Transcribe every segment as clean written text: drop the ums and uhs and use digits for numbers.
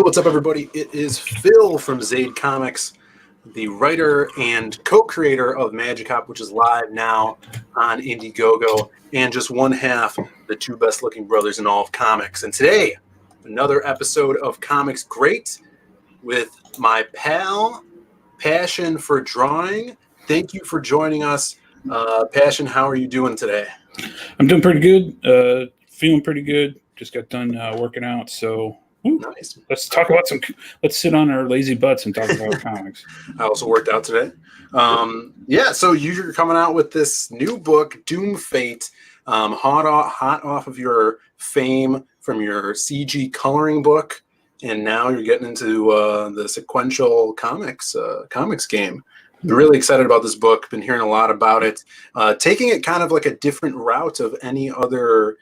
What's up, everybody? It is Phil from Zaid Comics, the writer and co-creator of Magic Hop, which is live now on Indiegogo, and just one half the two best-looking brothers in all of comics. And today, another episode of Comics Great with my pal, Passion4Drawing. Thank you for joining us. Passion, how are you doing today? I'm doing pretty good. Feeling pretty good. Just got done working out, so nice. Let's talk about let's sit on our lazy butts and talk about comics. I also worked out today. So you're coming out with this new book, Doom Fate, hot off of your fame from your CG coloring book, and now you're getting into the sequential comics game. I'm really excited about this book. Been hearing a lot about it. Taking it kind of like a different route of any other,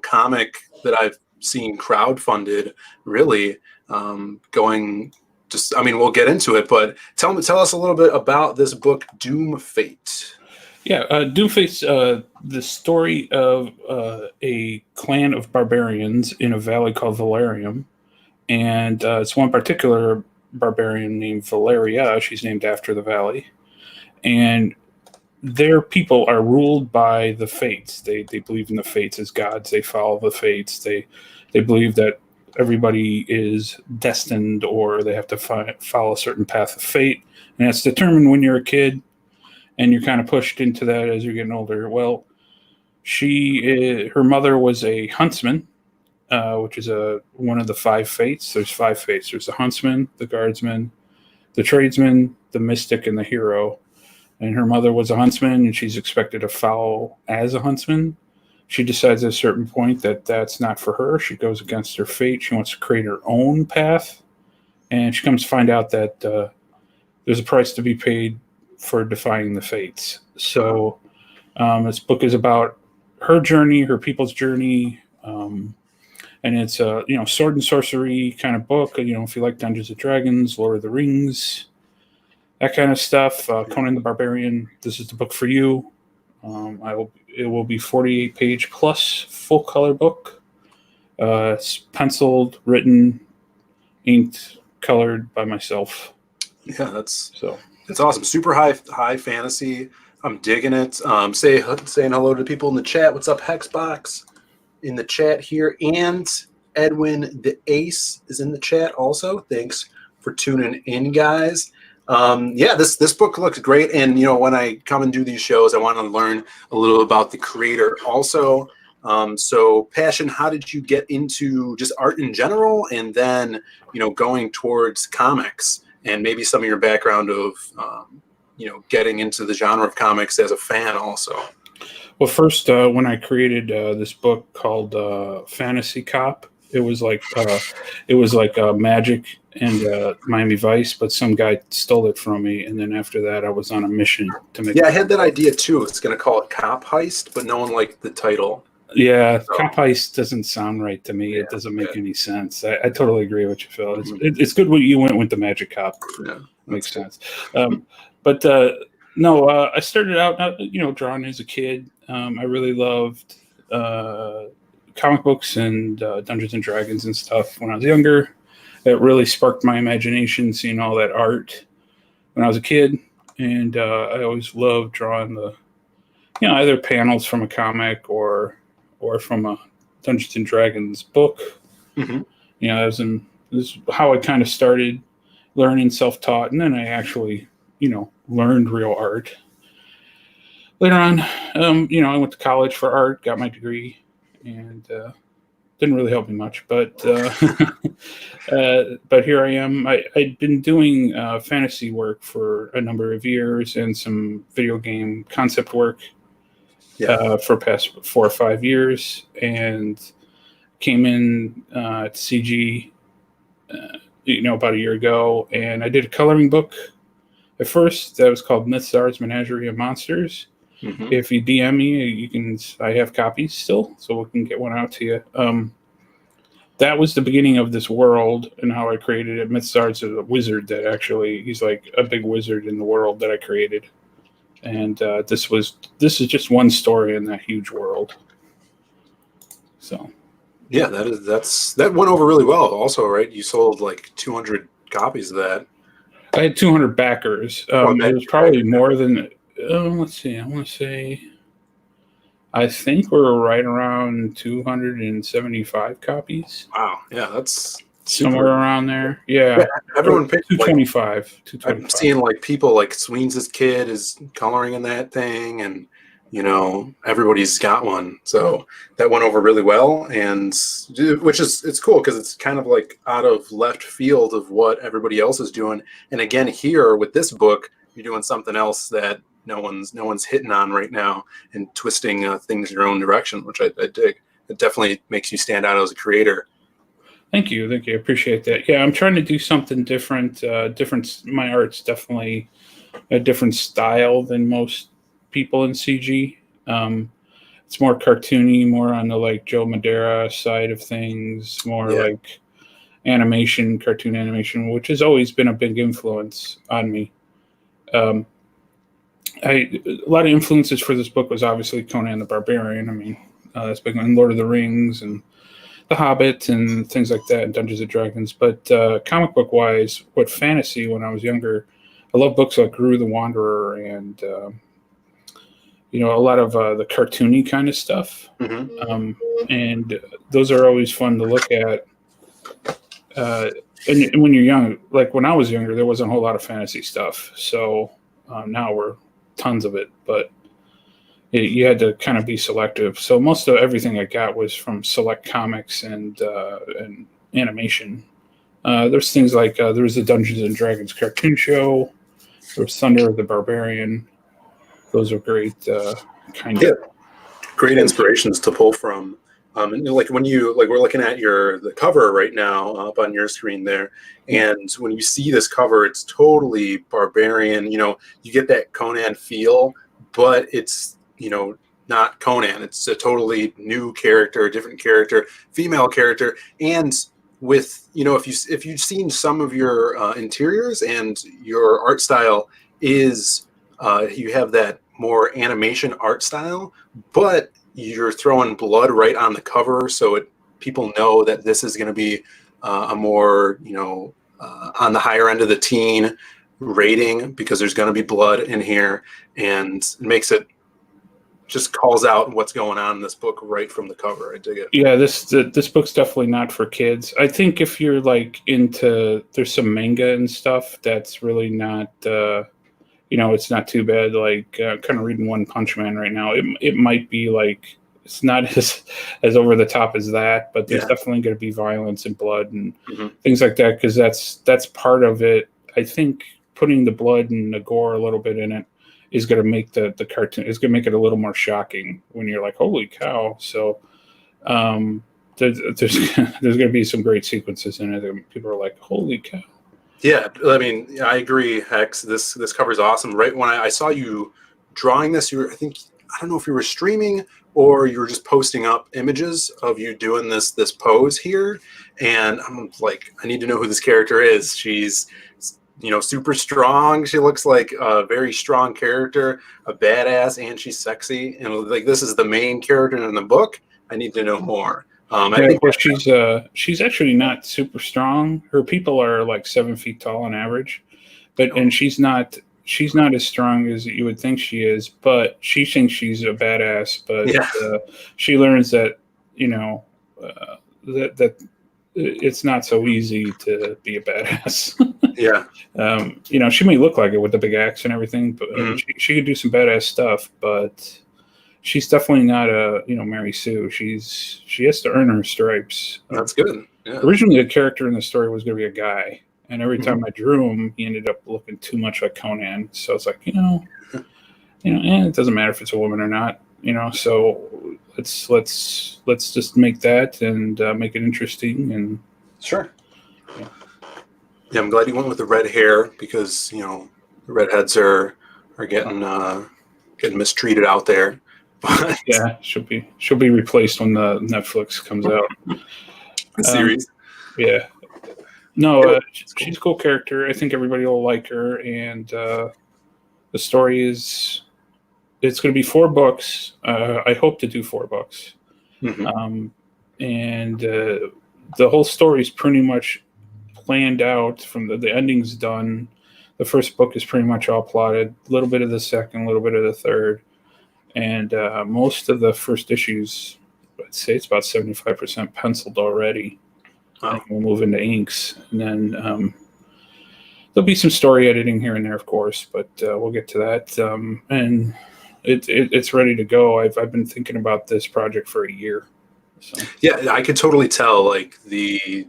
comic that I've seen crowdfunded. Really, we'll get into it. But tell us a little bit about this book, Doom Fate. Yeah, Doom Fate's the story of a clan of barbarians in a valley called Valerium, and it's one particular barbarian named Valeria. She's named after the valley, and their people are ruled by the fates. They believe in the fates as gods. They follow the fates. They believe that everybody is destined, or they have to follow a certain path of fate, and that's determined when you're a kid, and you're kind of pushed into that as you're getting older. Well, her mother was a huntsman, which is one of the five fates. There's five fates. There's the huntsman, the guardsman, the tradesman, the mystic, and the hero. And her mother was a huntsman, and she's expected to follow as a huntsman. She decides at a certain point that that's not for her. She goes against her fate. She wants to create her own path. And she comes to find out that there's a price to be paid for defying the fates. So this book is about her journey, her people's journey. And it's a sword and sorcery kind of book. If you like Dungeons and Dragons, Lord of the Rings, that kind of stuff. Conan the Barbarian, this is the book for you. It will be 48-page plus full color book. It's penciled, written, inked, colored by myself. Yeah, it's awesome. Super high fantasy. I'm digging it. Saying hello to people in the chat. What's up, Hexbox? In the chat here, and Edwin the Ace is in the chat also. Thanks for tuning in, guys. This book looks great, and when I come and do these shows, I want to learn a little about the creator also. So Passion, how did you get into just art in general, and then going towards comics, and maybe some of your background of getting into the genre of comics as a fan also? Well, first, when I created this book called Fantasy Cop, it was like Magic and Miami Vice, but some guy stole it from me, and then after that, I was on a mission to make. Yeah, I had that idea too. It's going to call it Cop Heist, but no one liked the title. Yeah, so. Cop Heist doesn't sound right to me. Yeah, it doesn't make any sense. I totally agree with you, Phil. It's good when you went with the Magic Cop. Yeah, makes sense. No, I started out, drawing as a kid. I really loved comic books and Dungeons and Dragons and stuff when I was younger. That really sparked my imagination, seeing all that art when I was a kid. And I always loved drawing the, either panels from a comic or from a Dungeons and Dragons book. Mm-hmm. This is how I kind of started learning self-taught, and then I actually, learned real art. Later on, I went to college for art, got my degree, and didn't really help me much. But but here I am. I'd been doing fantasy work for a number of years and some video game concept work for past 4 or 5 years, and came in to CG, about a year ago, and I did a coloring book. At first, that was called Mythzar's Menagerie of Monsters. Mm-hmm. If you DM me, I have copies still, so we can get one out to you. That was the beginning of this world and how I created it. Mythzar's a wizard he's like a big wizard in the world that I created. And this is just one story in that huge world. So Yeah, that went over really well. Also, right? You sold like 200 copies of that. I had 200 backers. Oh, It was probably more than. Let's see. I want to say. I think we're right around 275 copies. wow. Yeah, that's Somewhere super. around there. Yeah, Yeah. Or everyone picked like 225. I'm 225. seeing like people like Sweens' kid is coloring in that thing, and everybody's got one. So that went over really well, and which is it's cool because it's kind of like out of left field of what everybody else is doing. And again, here with this book, you're doing something else that no one's hitting on right now and twisting things your own direction, which I dig. It definitely makes you stand out as a creator. Thank you. Thank you. I appreciate that. Yeah, I'm trying to do something different. My art's definitely a different style than most people in CG. It's more cartoony, more on the like Joe Madera side of things, more Yeah. like animation, cartoon animation, which has always been a big influence on me. Um, a lot of influences for this book was obviously Conan the Barbarian. I mean, that's big in Lord of the Rings and The Hobbit and things like that, and Dungeons and Dragons. But comic book wise, what fantasy when I was younger, I love books like Gru the Wanderer and a lot of the cartoony kind of stuff. Mm-hmm. And those are always fun to look at. And when you're young, like when I was younger, there wasn't a whole lot of fantasy stuff. So now we're tons of it, but you had to kind of be selective. So most of everything I got was from Select Comics and animation. There's things like there was the Dungeons and Dragons cartoon show. There was Thunder of the Barbarian. Those are great kind Yeah. of Great inspirations to pull from. And like when you like we're looking at the cover right now up on your screen there, and when you see this cover, it's totally barbarian. You get that Conan feel, but it's not Conan. It's a totally new character, different character, female character, and with if you've seen some of your interiors and your art style is you have that more animation art style, but you're throwing blood right on the cover, so people know that this is going to be a more on the higher end of the teen rating because there's going to be blood in here, and it makes it just calls out what's going on in this book right from the cover. I dig it. Yeah, this book's definitely not for kids. I think if you're like there's some manga and stuff that's really not. It's not too bad. Like kind of reading One Punch Man right now. It might be like it's not as over the top as that, but there's definitely going to be violence and blood and things like that because that's part of it. I think putting the blood and the gore a little bit in it is going to make the cartoon. It's going to make it a little more shocking when you're like, holy cow! So there's going to be some great sequences in it. And people are like, holy cow. Yeah, I mean, I agree, Hex. This cover is awesome. Right when I saw you drawing this, I don't know if you were streaming or you were just posting up images of you doing this pose here, and I'm like, I need to know who this character is. She's super strong. She looks like a very strong character, a badass, and she's sexy. And like this is the main character in the book. I need to know more. I think she's actually not super strong. Her people are like 7 feet tall on average, and she's not as strong as you would think she is. But she thinks she's a badass. But she learns that that it's not so easy to be a badass. Yeah. She may look like it with the big axe and everything, but she could do some badass stuff. But she's definitely not a Mary Sue. She has to earn her stripes. That's good. Yeah. Originally, the character in the story was going to be a guy, and every time I drew him, he ended up looking too much like Conan. So it's like it doesn't matter if it's a woman or not. So let's just make that and make it interesting and sure. Yeah, I'm glad you went with the red hair because the redheads are getting mistreated out there. But yeah, she'll be replaced when the Netflix comes out. The series. Yeah. No, she's a cool character. I think everybody will like her, and the story it's going to be 4 books. I hope to do 4 books. and the whole story is pretty much planned out. From the ending's done. The first book is pretty much all plotted. A little bit of the second, a little bit of the third, and most of the first issues, I'd say it's about 75% penciled already. Wow. We'll move into inks, and then there'll be some story editing here and there, of course, but we'll get to that. And it's ready to go. I've been thinking about this project for a year. So. Yeah, I could totally tell, like the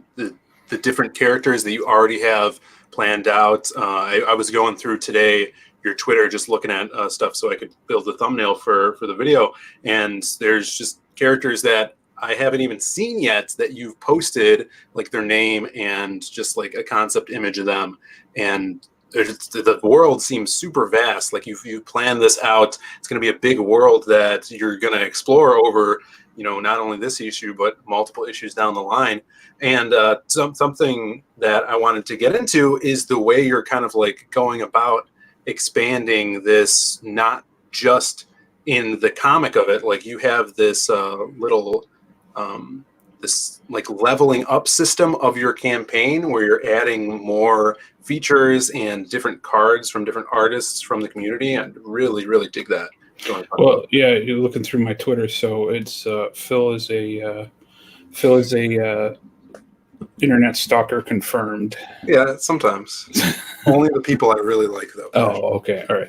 different characters that you already have planned out. I was going through today your Twitter, just looking at stuff so I could build the thumbnail for the video, and there's just characters that I haven't even seen yet that you've posted, like their name and just like a concept image of them. And the world seems super vast. Like you plan this out, it's going to be a big world that you're going to explore over, not only this issue, but multiple issues down the line. And something that I wanted to get into is the way you're kind of like going about expanding this, not just in the comic of it. Like you have this little this like leveling up system of your campaign where you're adding more features and different cards from different artists from the community. I really, really dig that. Well, yeah, you're looking through my Twitter, so it's Phil is a internet stalker confirmed. Yeah, sometimes. Only the people I really like, though. Oh, okay, all right.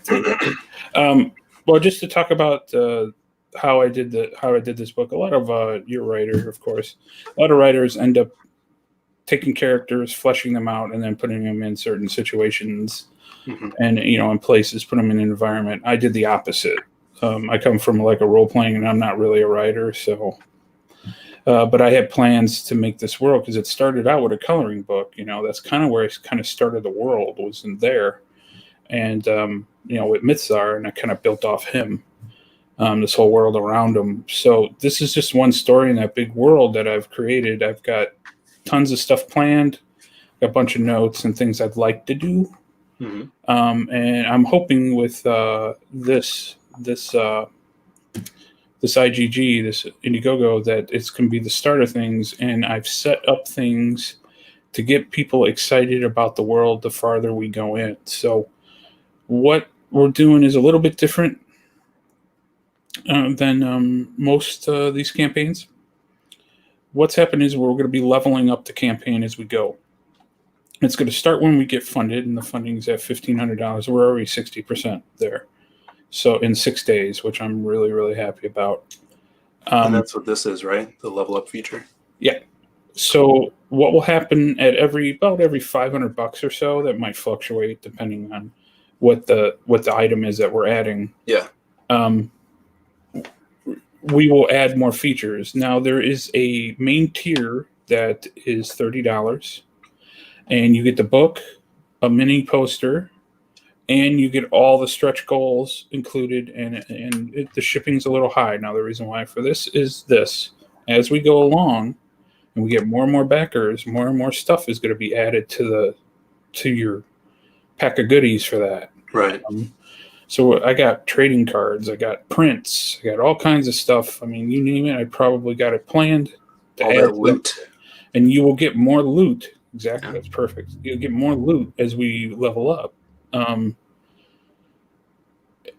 Well, just to talk about how I did this book. A lot of you're a writer, of course. A lot of writers end up taking characters, fleshing them out, and then putting them in certain situations, and in places, put them in an environment. I did the opposite. I come from like a role playing, and I'm not really a writer, so. But I had plans to make this world because it started out with a coloring book. That's kind of where I kind of started the world, was in there, and with Mithzar, and I kind of built off him. This whole world around him. So this is just one story in that big world that I've created. I've got tons of stuff planned, got a bunch of notes and things I'd like to do. And I'm hoping with this IGG, this Indiegogo, that it's going to be the start of things. And I've set up things to get people excited about the world the farther we go in. So what we're doing is a little bit different than most these campaigns. What's happened is we're going to be leveling up the campaign as we go. It's going to start when we get funded, and the funding's at $1,500. We're already 60% there. So in 6 days, which I'm really, really happy about. And that's what this is, right? The level up feature. Yeah. So what will happen at about every $500 or so, that might fluctuate depending on what the item is that we're adding. Yeah. We will add more features. Now there is a main tier that is $30, and you get the book, a mini poster, and you get all the stretch goals included. And the shipping's a little high. Now the reason why for this is this: as we go along, and we get more and more backers, more and more stuff is going to be added to your pack of goodies for that. Right. So I got trading cards, I got prints, I got all kinds of stuff. I mean, you name it, I probably got it planned to all add that loot. And you will get more loot. Exactly, yeah. That's perfect. You'll get more loot as we level up.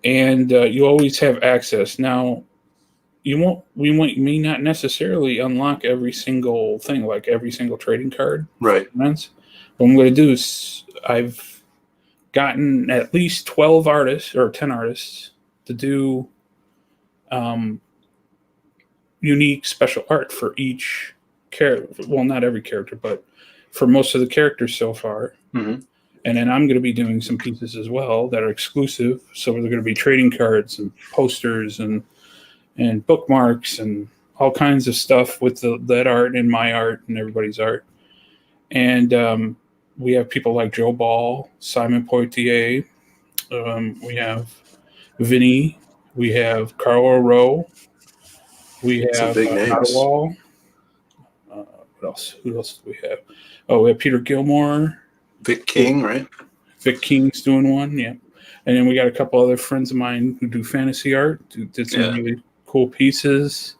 And you always have access. Now, we may not necessarily unlock every single thing, like every single trading card. Right. What I'm going to do is I've gotten at least 12 artists or 10 artists to do unique special art for each character. Well, not every character, but for most of the characters so far. And then I'm going to be doing some pieces as well that are exclusive. So they're going to be trading cards and posters and bookmarks and all kinds of stuff with that art and my art and everybody's art. And we have people like Joe Ball, Simon Poitier. We have Vinny. We have Carl O'Rowe. We have some big names. Ottawa. What else? Who else do we have? Oh, we have Peter Gilmore. Vic King, right? Vic King's doing one, yeah. And then we got a couple other friends of mine who do fantasy art, who did some really cool pieces.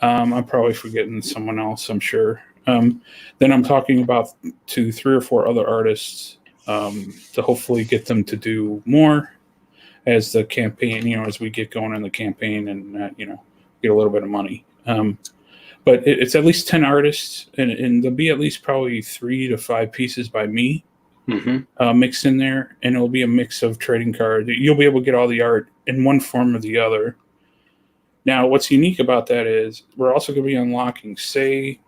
I'm probably forgetting someone else, I'm sure. Then I'm talking about to 3 or 4 other artists to hopefully get them to do more as the campaign, as we get going in the campaign and, get a little bit of money. But it's at least 10 artists, and there'll be at least probably 3 to 5 pieces by me mixed in there, and it'll be a mix of trading cards. You'll be able to get all the art in one form or the other. Now, what's unique about that is we're also going to be unlocking, say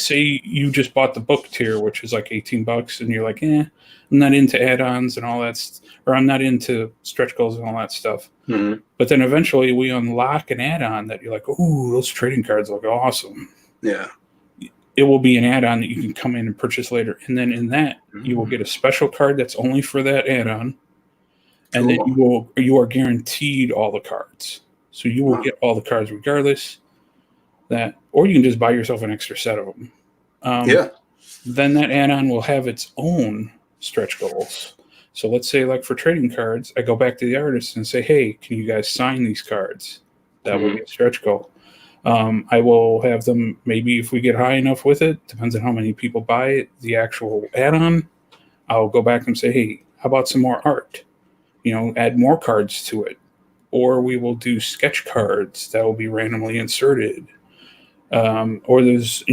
you just bought the book tier, which is like $18, and you're like, I'm not into add-ons and all that, or I'm not into stretch goals and all that stuff. But then eventually we unlock an add-on that you're like, ooh, those trading cards look awesome. Yeah. It will be an add-on that you can come in and purchase later. And then in that, you will get a special card that's only for that add-on. And then you are guaranteed all the cards. So you will get all the cards regardless. Or you can just buy yourself an extra set of them. Then that add-on will have its own stretch goals. So let's say, like for trading cards, I go back to the artist and say, hey, can you guys sign these cards? That will be a stretch goal. I will have them, maybe if we get high enough with it, depends on how many people buy it, the actual add-on, I'll go back and say, hey, how about some more art? Add more cards to it. Or we will do sketch cards that will be randomly inserted. Or there's,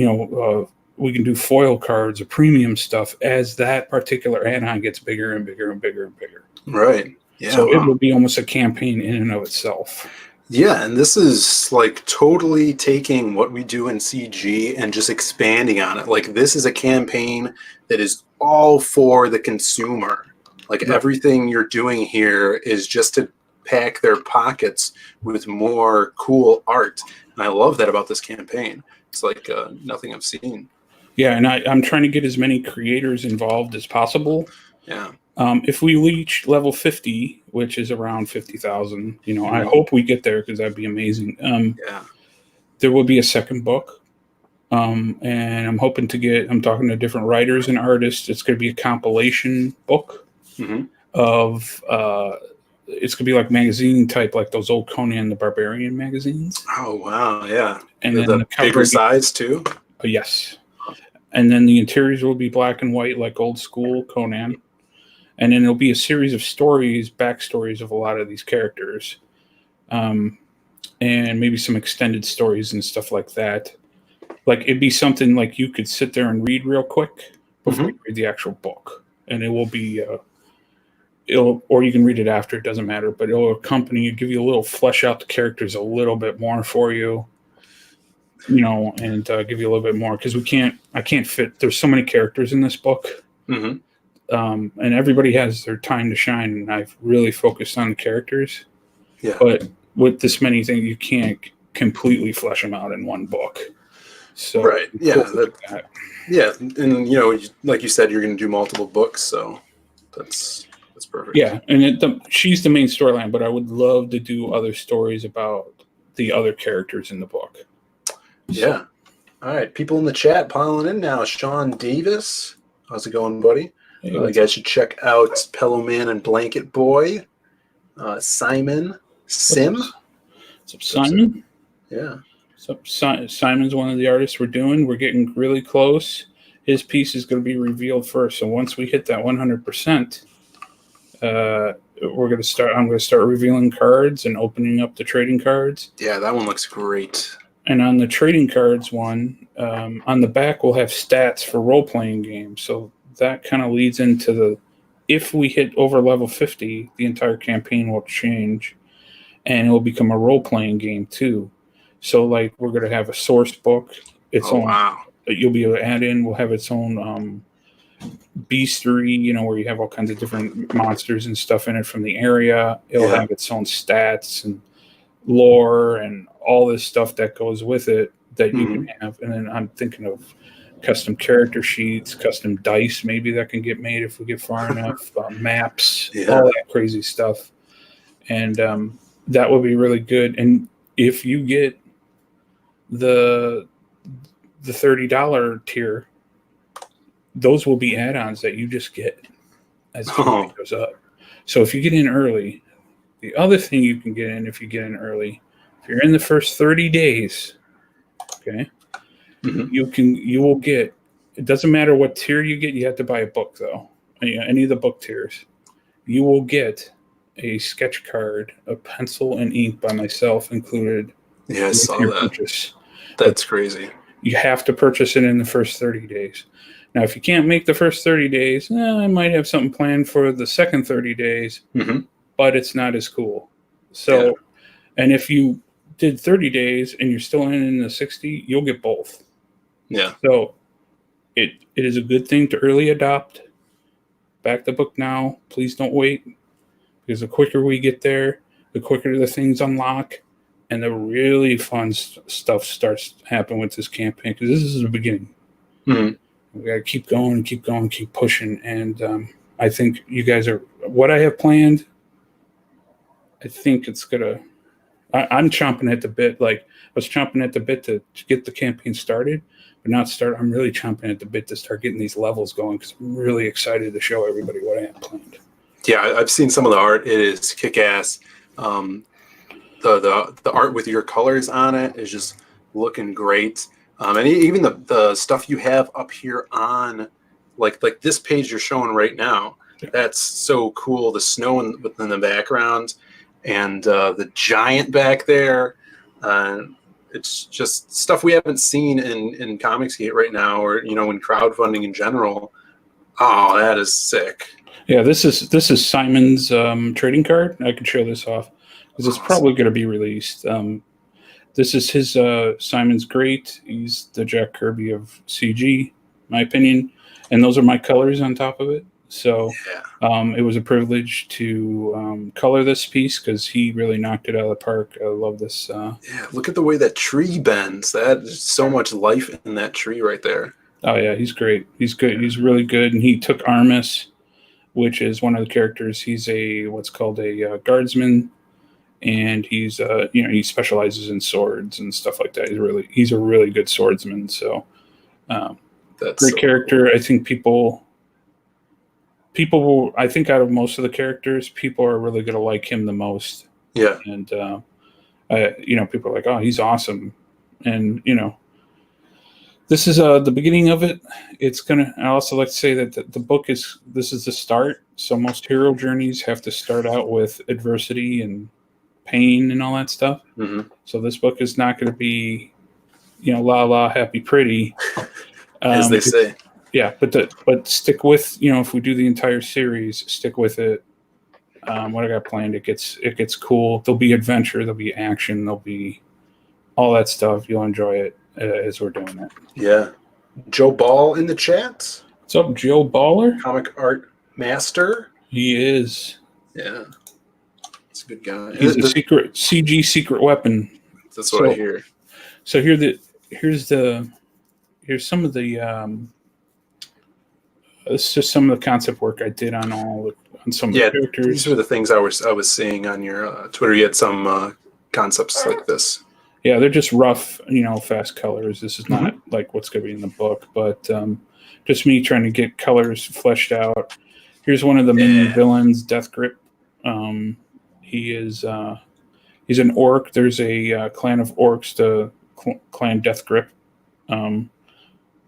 we can do foil cards or premium stuff as that particular add-on gets bigger and bigger and bigger and bigger. Right. Yeah. So it will be almost a campaign in and of itself. Yeah, and this is like totally taking what we do in CG and just expanding on it. Like this is a campaign that is all for the consumer. Like everything you're doing here is just to pack their pockets with more cool art. And I love that about this campaign. It's like nothing I've seen. Yeah, and I'm trying to get as many creators involved as possible. Yeah. If we reach level 50, which is around 50,000, I hope we get there because that'd be amazing. There will be a second book. And I'm hoping I'm talking to different writers and artists. It's going to be a compilation book of, it's going to be like magazine type, like those old Conan the Barbarian magazines. Oh, wow. Yeah. And then the bigger size too? Yes. And then the interiors will be black and white, like old school Conan. And then it'll be a series of stories, backstories of a lot of these characters. And maybe some extended stories and stuff like that. Like it'd be something like you could sit there and read real quick before you read the actual book. And it will be, or you can read it after, it doesn't matter, but it'll accompany you, give you a little flesh out the characters a little bit more for you. And give you a little bit more because I can't fit. There's so many characters in this book, and everybody has their time to shine. And I've really focused on the characters. Yeah. But with this many things, you can't completely flesh them out in one book. So right, yeah, yeah, and like you said, you're going to do multiple books, so that's perfect. Yeah, and she's the main storyline, but I would love to do other stories about the other characters in the book. Yeah. All right. People in the chat piling in now. Sean Davis. How's it going, buddy? Hey, you guys should check out Pillow Man and Blanket Boy. Simon Sim. What's up, Simon? Yeah. Simon's one of the artists we're doing. We're getting really close. His piece is going to be revealed first. So once we hit that 100%, I'm going to start revealing cards and opening up the trading cards. Yeah, that one looks great. And on the trading cards one, on the back, we'll have stats for role-playing games. So that kind of leads into if we hit over level 50, the entire campaign will change, and it will become a role-playing game too. So, like, we're going to have a source book. Wow. You'll be able to add in. We'll have its own beastery, where you have all kinds of different monsters and stuff in it from the area. It'll have its own stats and lore and all this stuff that goes with it that you can have. And then I'm thinking of custom character sheets, custom dice maybe that can get made if we get far enough, maps, all that crazy stuff. And that will be really good. And if you get the $30 tier, those will be add-ons that you just get as it goes up. So if you get in early, the other thing you can get in if you get in early If you're in the first 30 days, okay, you will get. It doesn't matter what tier you get. You have to buy a book though. Any of the book tiers, you will get a sketch card, a pencil and ink by myself included. Yeah, I saw that. Purchase. That's crazy. You have to purchase it in the first 30 days. Now, if you can't make the first 30 days, I might have something planned for the second 30 days, but it's not as cool. So, and if you did 30 days and you're still in the 60, you'll get both. Yeah. So it is a good thing to early adopt. Back the book now. Please don't wait, because the quicker we get there, the quicker the things unlock, and the really fun stuff starts to happen with this campaign, because this is the beginning. We got to keep going, keep pushing. And I think you guys are, what I have planned, I think it's going to, I'm chomping at the bit. Like, I was chomping at the bit to get the campaign started, but not start. I'm really chomping at the bit to start getting these levels going, because I'm really excited to show everybody what I have planned. Yeah, I've seen some of the art. It is kick-ass. The art with your colors on it is just looking great. And even the stuff you have up here on, like this page you're showing right now, that's so cool. The snow within the background, and the giant back there. It's just stuff we haven't seen in comics yet right now, or in crowdfunding in general. Oh, that is sick. Yeah, this is Simon's trading card. I can show this off because it's probably going to be released. This is his Simon's Great. He's the Jack Kirby of CG, my opinion, and those are my colors on top of it. So it was a privilege to color this piece, because he really knocked it out of the park. I love this. Look at the way that tree bends. There's so much life in that tree right there. Oh, yeah, he's great. He's good. He's really good. And he took Armis, which is one of the characters. He's what's called a guardsman, and he's he specializes in swords and stuff like that. He's a really good swordsman. So that's great character. Cool. I think people will, I think out of most of the characters, people are really going to like him the most. Yeah. And, people are like, oh, he's awesome. And, this is the beginning of it. I also like to say that the book this is the start. So most hero journeys have to start out with adversity and pain and all that stuff. So this book is not going to be, la la, happy, pretty. As they say. Yeah, but stick with, if we do the entire series, stick with it. What I got planned, it gets cool. There'll be adventure, there'll be action, there'll be all that stuff. You'll enjoy it as we're doing it. Yeah. Joe Ball in the chat. What's up, Joe Baller? Comic art master. He is. Yeah. He's a good guy. He's a CG secret weapon. That's what I hear. So here's some of the it's just some of the concept work I did on some of the characters. These were the things I was seeing on your Twitter. You had some concepts like this. Yeah, they're just rough, fast colors. This is not like what's going to be in the book, but just me trying to get colors fleshed out. Here's one of the main villains, Death Grip. He's an orc. There's a clan of orcs, the clan Death Grip.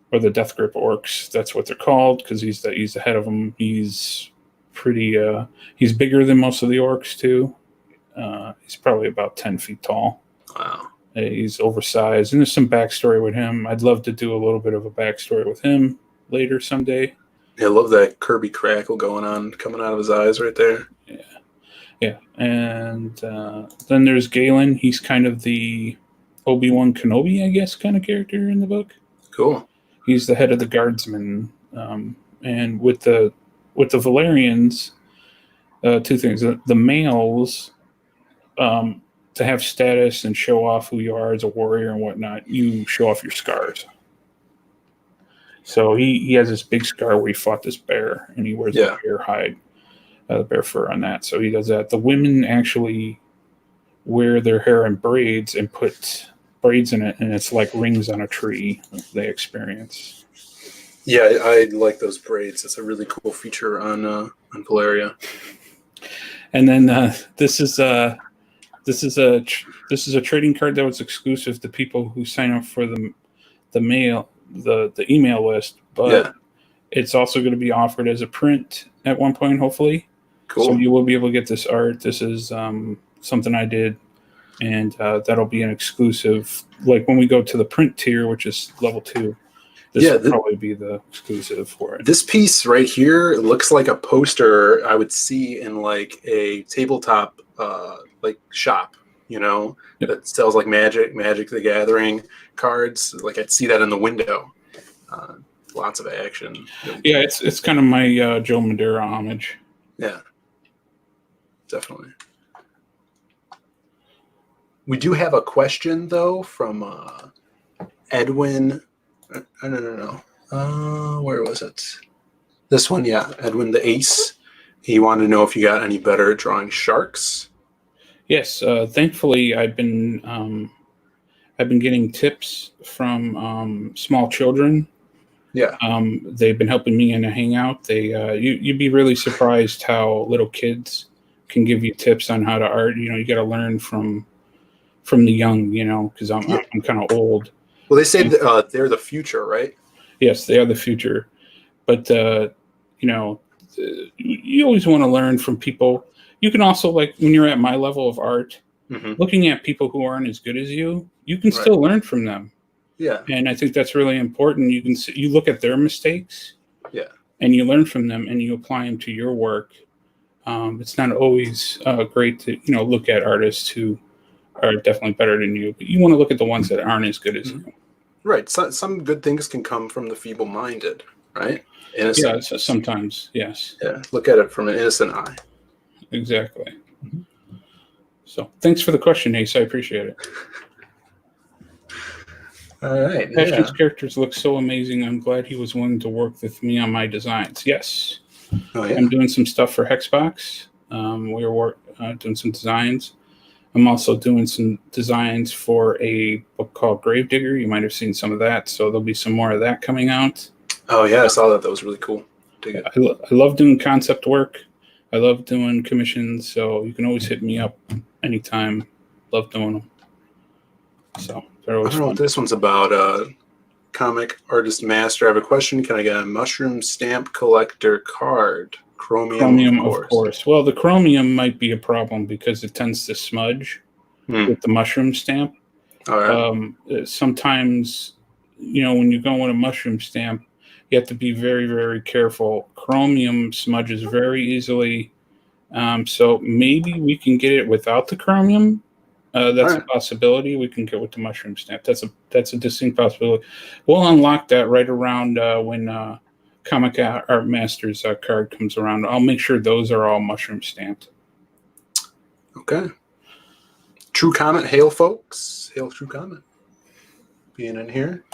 Or the Death Grip orcs. That's what they're called, because he's the head of them. He's pretty. He's bigger than most of the orcs too. He's probably about 10 feet tall. Wow. He's oversized, and there's some backstory with him. I'd love to do a little bit of a backstory with him later someday. Yeah, I love that Kirby crackle coming out of his eyes right there. Yeah. And then there's Galen. He's kind of the Obi-Wan Kenobi, I guess, kind of character in the book. Cool. He's the head of the guardsmen, and with the Valerians, two things: the males, to have status and show off who you are as a warrior and whatnot, you show off your scars. So he has this big scar where he fought this bear, and he wears a bear hide, the bear fur on that. So he does that. The women actually wear their hair in braids and put braids in it, and it's like rings on a tree they experience. Yeah, I like those braids. It's a really cool feature on Valeria. And then this is This is a trading card that was exclusive to people who sign up for the email list, but Yeah. it's also going to be offered as a print at one point, hopefully. Cool. So you will be able to get this art. This is something I did, and that'll be an exclusive. Like when we go to the print tier, which is level 2, this will probably be the exclusive for it. This piece right here looks like a poster I would see in like a tabletop like shop, that sells like Magic the Gathering cards. Like I'd see that in the window. Lots of action. Yeah, it's kind of my Joe Madeira homage. Yeah, definitely. We do have a question though from Edwin. No. Where was it? This one, yeah. Edwin the Ace. He wanted to know if you got any better at drawing sharks. Yes, thankfully I've been getting tips from small children. Yeah. They've been helping me in a hangout. You'd be really surprised how little kids can give you tips on how to art. You got to learn from the young. Because I'm kind of old. Well, they say they're the future, right? Yes, they are the future. But you always want to learn from people. You can also, like when you're at my level of art, looking at people who aren't as good as you can still learn from them. Yeah. And I think that's really important. You look at their mistakes, and you learn from them, and you apply them to your work. It's not always great to look at artists who are definitely better than you, but you want to look at the ones that aren't as good as you. Right. So, some good things can come from the feeble-minded, right? Innocent. Yeah. So sometimes, yes. Yeah. Look at it from an innocent eye. Exactly. So thanks for the question, Ace. I appreciate it. All right. Passion's characters look so amazing. I'm glad he was willing to work with me on my designs. Yes. Oh, yeah. I'm doing some stuff for Hexbox. We're doing some designs. I'm also doing some designs for a book called Gravedigger. You might have seen some of that. So there'll be some more of that coming out. Oh, yeah. I saw that. That was really cool. Dig it. I love doing concept work. I love doing commissions. So you can always hit me up anytime. Love doing them. So they're always I don't know what this one's about. Comic artist master. I have a question. Can I get a mushroom stamp collector card? Chromium, of course. Well, the chromium might be a problem because it tends to smudge with the mushroom stamp. All right. Sometimes, when you go with a mushroom stamp, you have to be very, very careful. Chromium smudges very easily. So maybe we can get it without the chromium. That's a possibility. We can get with the mushroom stamp. That's a distinct possibility. We'll unlock that right around when Comic Art Masters card comes around. I'll make sure those are all mushroom stamped. Okay. True Comment. Hail, folks. Hail, True Comment. Being in here.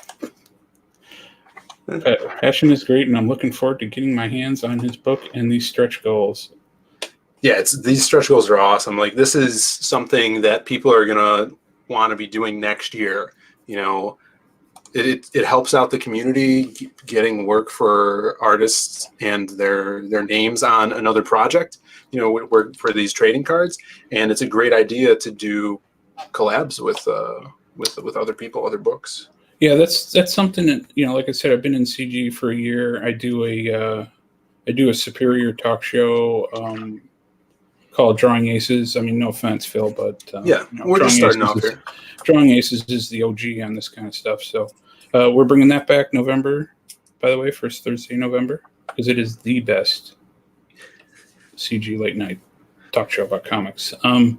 Passion is great, and I'm looking forward to getting my hands on his book and these stretch goals. Yeah, these stretch goals are awesome. Like, this is something that people are gonna want to be doing next year. It helps out the community, getting work for artists and their names on another project. Work for these trading cards, and it's a great idea to do collabs with other people, other books. Yeah, that's something that like I said, I've been in CG for a year. I do a Superior talk show called Drawing Aces. I mean, no offense, Phil, but we're just starting off here. Drawing Aces is the OG on this kind of stuff. So we're bringing that back November, by the way, first Thursday November, because it is the best CG late night talk show about comics. And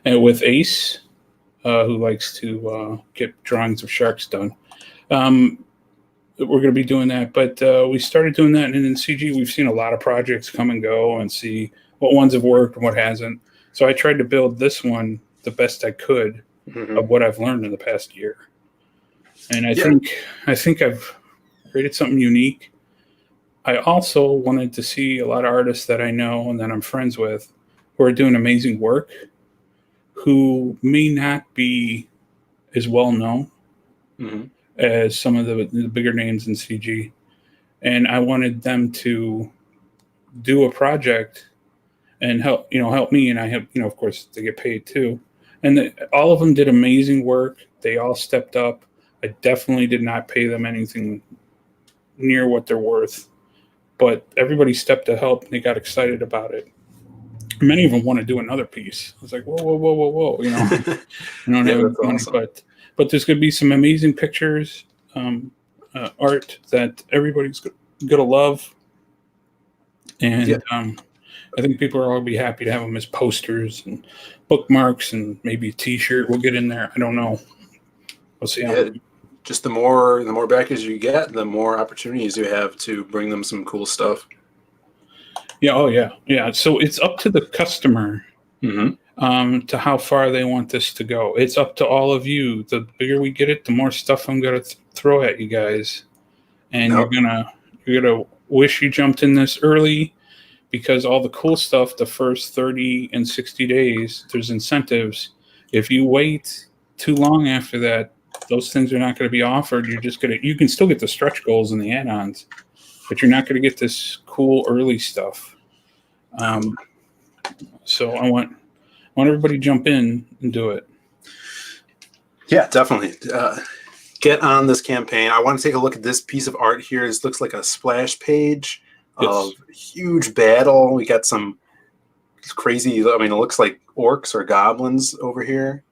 with Ace, who likes to get drawings of sharks done. We're going to be doing that, but we started doing that, and in CG, we've seen a lot of projects come and go and see what ones have worked and what hasn't. So I tried to build this one the best I could of what I've learned in the past year. And I think I've created something unique. I also wanted to see a lot of artists that I know and that I'm friends with who are doing amazing work, who may not be as well known as some of the bigger names in CG. And I wanted them to do a project and help me. And I have, of course, they get paid too. and all of them did amazing work. They all stepped up. I definitely did not pay them anything near what they're worth, but everybody stepped to help and they got excited about it. Many of them want to do another piece. I was like, whoa, whoa, whoa, whoa, whoa, you know, I don't Yeah, have that's money, awesome. but there's going to be some amazing pictures, art that everybody's going to love. And Yeah. I think people are all going to be happy to have them as posters and bookmarks and maybe a t-shirt. We'll get in there. I don't know. We'll see. Yeah. Just the more backers you get, the more opportunities you have to bring them some cool stuff. Yeah. Oh, yeah. Yeah. So it's up to the customer to how far they want this to go. It's up to all of you. The bigger we get it, the more stuff I'm going to throw at you guys. And Nope. you're gonna wish you jumped in this early, because all the cool stuff, the first 30 and 60 days, there's incentives. If you wait too long after that, those things are not going to be offered. You can still get the stretch goals and the add-ons, but you're not going to get this cool early stuff. So I want everybody to jump in and do it. Yeah, definitely. Get on this campaign. I want to take a look at this piece of art here. This looks like a splash page of huge battle. We got some crazy, I mean, it looks like orcs or goblins over here.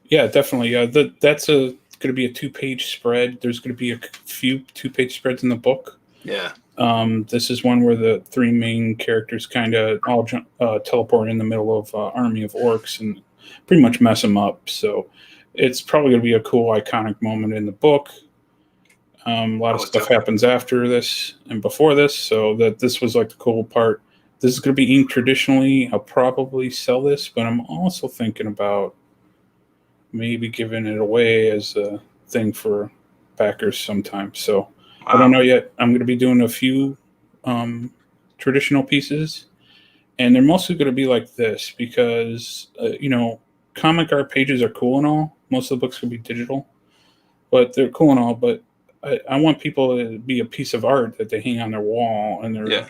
Yeah, definitely. That's going to be a 2-page spread. There's going to be a few 2-page spreads in the book. Yeah. This is one where the 3 main characters kind of all teleport in the middle of an army of orcs and pretty much mess them up. So it's probably going to be a cool, iconic moment in the book. A lot of stuff happens after this and before this, so that this was like the cool part. This is going to be inked traditionally. I'll probably sell this, but I'm also thinking about maybe giving it away as a thing for backers sometime. So I don't know yet. I'm going to be doing a few traditional pieces, and they're mostly going to be like this because, comic art pages are cool and all. Most of the books can be digital, but they're cool and all. But I want people to be a piece of art that they hang on their wall, and they're,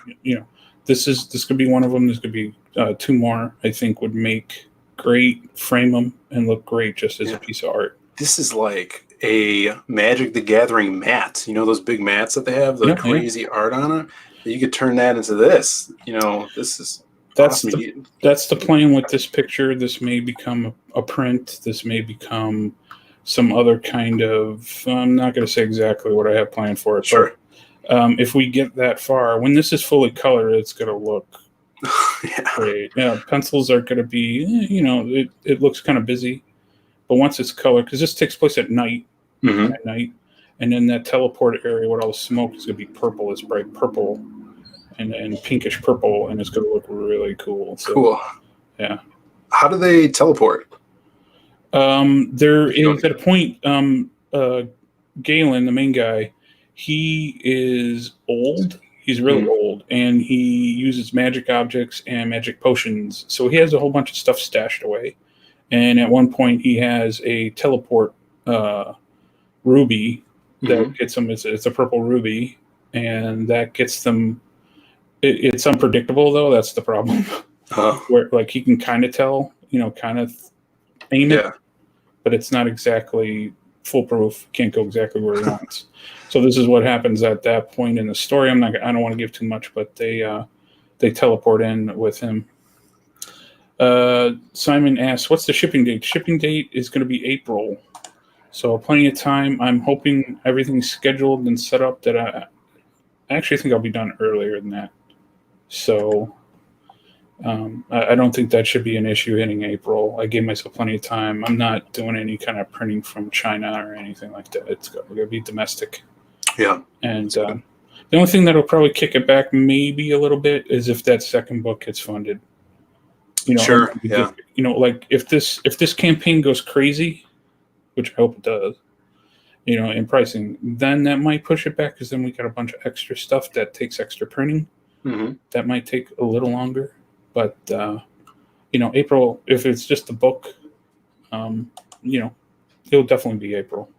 this could be one of them. There's going to be 2 more. I think would make great, frame them and look great just as a piece of art. This is like a Magic the Gathering mat. You know those big mats that they have, the crazy art on it. You could turn that into this. This is awesome. That's the plan with this picture. This may become a print. This may become some other kind of. I'm not going to say exactly what I have planned for it. Sure. But if we get that far, when this is fully colored, it's going to look great. Yeah, pencils are going to be. It looks kind of busy, but once it's colored, because this takes place at night. At night, and then that teleport area with all the smoke is going to be purple. It's bright purple and pinkish purple, and it's going to look really cool. So, cool. Yeah. How do they teleport? There is at a point, Galen, the main guy, he is old. He's really old, and he uses magic objects and magic potions. So he has a whole bunch of stuff stashed away. And at one point, he has a teleport ruby that gets them. It's a purple ruby, and that gets them. It's unpredictable though. That's the problem. Where like he can kind of tell, kind of aim it, but it's not exactly foolproof. Can't go exactly where he wants. So this is what happens at that point in the story. I don't want to give too much, but they teleport in with him. Simon asks, "What's the shipping date?" Shipping date is going to be April. So plenty of time. I'm hoping everything's scheduled and set up that I actually think I'll be done earlier than that. So I don't think that should be an issue hitting April. I gave myself plenty of time. I'm not doing any kind of printing from China or anything like that. It's going to be domestic. Yeah. And the only thing that'll probably kick it back maybe a little bit is if that second book gets funded. Sure. Yeah. Like if this campaign goes crazy, which I hope it does, in pricing, then that might push it back because then we got a bunch of extra stuff that takes extra printing. That might take a little longer, but April, if it's just a book, it'll definitely be April.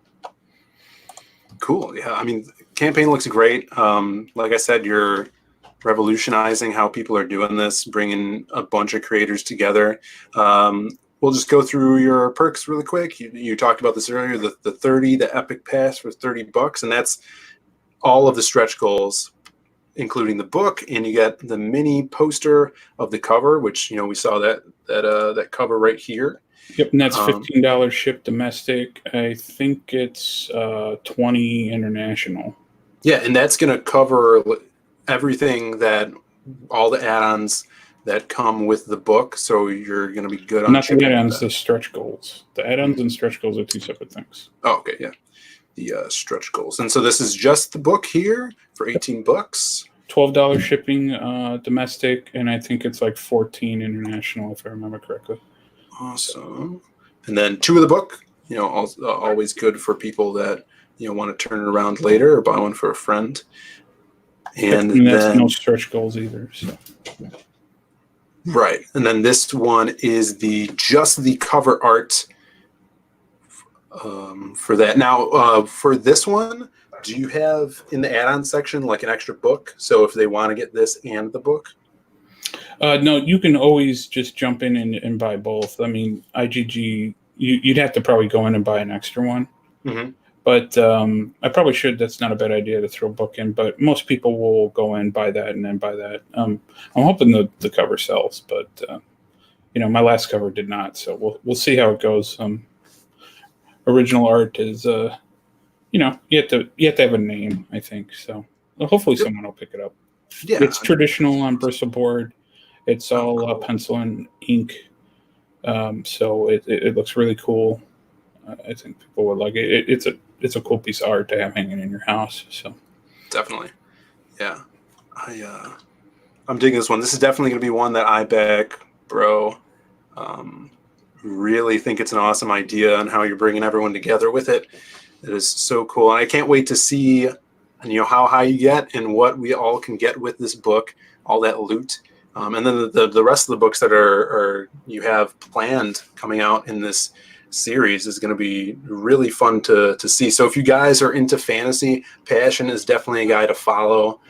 Cool. Yeah. I mean, the campaign looks great. Like I said, you're revolutionizing how people are doing this, bringing a bunch of creators together. we'll just go through your perks really quick. You talked about this earlier, the 30, the Epic Pass for $30, and that's all of the stretch goals, including the book, and you get the mini poster of the cover, which we saw that cover right here. Yep, and that's $15 shipped domestic. I think it's $20 international. Yeah, and that's going to cover everything all the add-ons that come with the book. So you're going to be good on. Not the add-ons, the stretch goals. The add-ons and stretch goals are two separate things. Oh, okay, yeah, the stretch goals. And so this is just the book here for $18. $12 shipping domestic, and I think it's like $14 international if I remember correctly. Awesome. And then 2 of the book, always good for people that want to turn it around later or buy one for a friend. And that's then, no stretch goals either. So. Right. And then this one is just the cover art for that. Now, for this one, do you have in the add-on section like an extra book? So if they want to get this and the book? No, you can always just jump in and buy both. I mean, IGG, you'd have to probably go in and buy an extra one. Mm-hmm. But I probably should. That's not a bad idea to throw a book in. But most people will go in, buy that, and then buy that. I'm hoping the cover sells, but my last cover did not. So we'll see how it goes. Original art is you have to have a name, I think. So hopefully someone will pick it up. Yeah, it's traditional on bristle board. It's all cool. Pencil and ink. So it looks really cool. I think people would like it. It's a cool piece of art to have hanging in your house. So definitely, yeah. I'm digging this one. This is definitely going to be one that I back, bro. Really think it's an awesome idea and how you're bringing everyone together with it. It is so cool, and I can't wait to see, how high you get and what we all can get with this book, all that loot, and then the rest of the books that are you have planned coming out in this series is going to be really fun to see. So if you guys are into fantasy, Passion is definitely a guy to follow.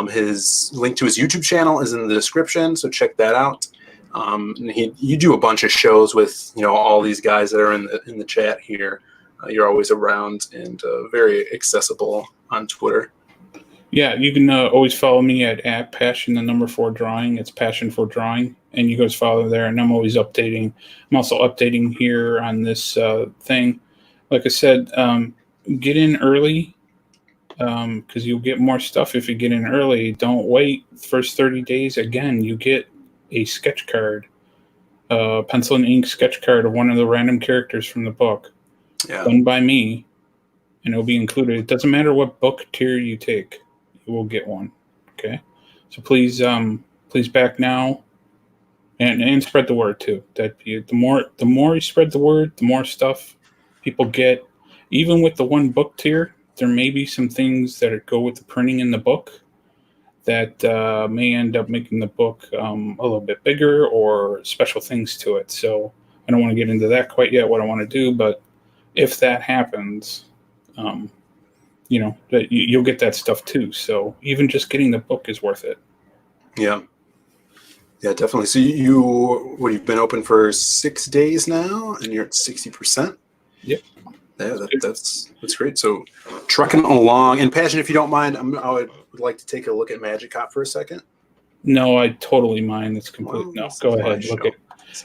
His link to his YouTube channel is in the description, so check that out. You do a bunch of shows with all these guys that are in the chat here. You're always around and very accessible on Twitter. Yeah, you can always follow me at Passion4Drawing. It's Passion4Drawing, and you guys follow there. And I'm always updating. I'm also updating here on this thing. Like I said, get in early because you'll get more stuff if you get in early. Don't wait. First 30 days, again, you get a sketch card, pencil and ink sketch card of one of the random characters from the book, done by me, and it'll be included. It doesn't matter what book tier you take. You will get one. Okay, so please back now, and spread the word too. That the more you spread the word, the more stuff people get. Even with the one book tier, there may be some things that go with the printing in the book that may end up making the book a little bit bigger or special things to it. So I don't want to get into that quite yet. What I want to do, but if that happens. That you'll get that stuff too. So even just getting the book is worth it. Yeah, definitely. So you've been open for 6 days now, and you're at 60%. Yep. Yeah, that's great. So trucking along. And Passion, if you don't mind, I would like to take a look at Magic Cop for a second. No, I totally mind. It's complete. No, go ahead. Look at.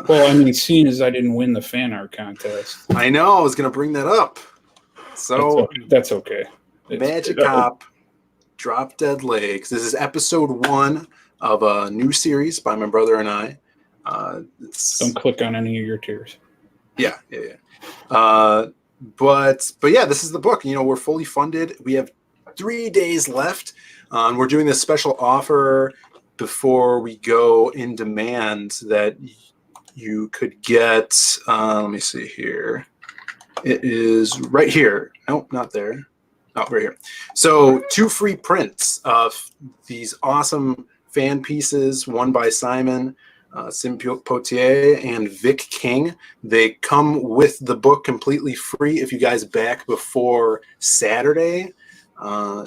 Well, I mean, seeing as I didn't win the fan art contest. I know. I was going to bring that up. So that's okay. Magic Cop, Drop Dead Legs. This is episode 1 of a new series by my brother and I. Don't click on any of your tiers. Yeah. But yeah, this is the book. We're fully funded. We have 3 days left. We're doing this special offer before we go in demand that you could get. Let me see here. It is right here. Nope, not there. Oh, right here. So 2 free prints of these awesome fan pieces, one by Simon Potier and Vic King. They come with the book completely free if you guys back before Saturday.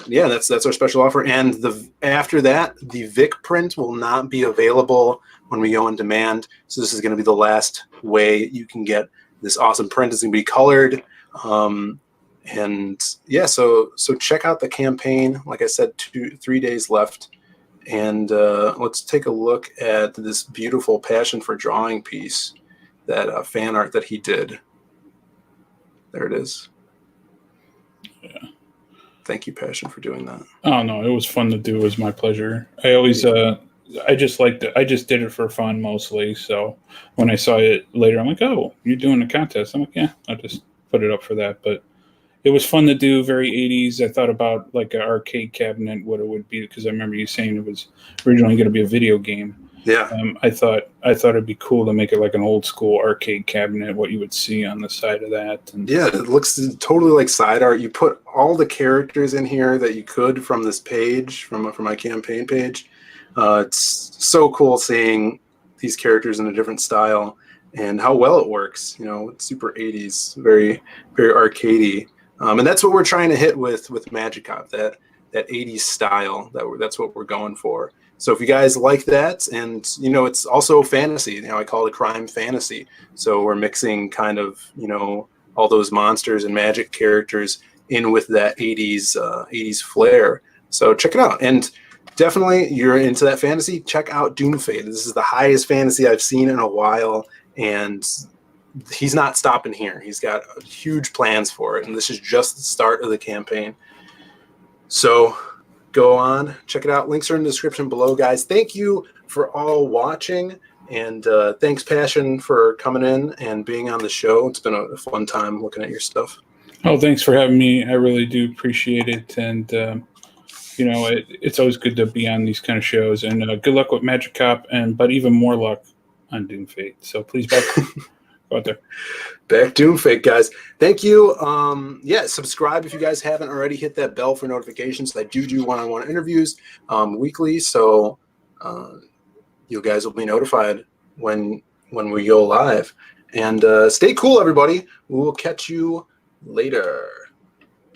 yeah, that's our special offer. And after that, the Vic print will not be available when we go in demand. So this is going to be the last way you can get this awesome print. It's going to be colored. And yeah, so check out the campaign. Like I said, 3 days left. And let's take a look at this beautiful Passion for Drawing piece, that fan art that he did. There it is. Yeah. Thank you, Passion, for doing that. Oh no, it was fun to do. It was my pleasure. I always, I just liked it. I just did it for fun mostly. So when I saw it later, I'm like, oh, you're doing a contest. I'm like, yeah, I'll just put it up for that. But it was fun to do. Very 80s. I thought about like an arcade cabinet, what it would be, because I remember you saying it was originally going to be a video game. Yeah. I thought it'd be cool to make it like an old school arcade cabinet, what you would see on the side of that. And yeah, it looks totally like side art. You put all the characters in here that you could from this page, from my campaign page. It's so cool seeing these characters in a different style and how well it works. You know, it's super 80s, very, very arcadey. And that's what we're trying to hit with Magicop, that 80s style. That's what we're going for. So if you guys like that, and you know, it's also fantasy. You know, I call it crime fantasy. So we're mixing kind of, you know, all those monsters and magic characters in with that 80s flair. So check it out. And definitely, you're into that fantasy, check out Doomfade. This is the highest fantasy I've seen in a while, and he's not stopping here. He's got huge plans for it, and this is just the start of the campaign. So go on, check it out. Links are in the description below, guys. Thank you for all watching, and thanks, Passion, for coming in and being on the show. It's been a fun time looking at your stuff. oh, thanks for having me. I really do appreciate it. And you know, it's always good to be on these kind of shows. And good luck with Magicop, but even more luck on Doomfade. So please go out there. Back Doomfade, guys. Thank you. Yeah, subscribe if you guys haven't already. Hit that bell for notifications. I do one-on-one interviews weekly, so you guys will be notified when we go live. And stay cool, everybody. We will catch you later.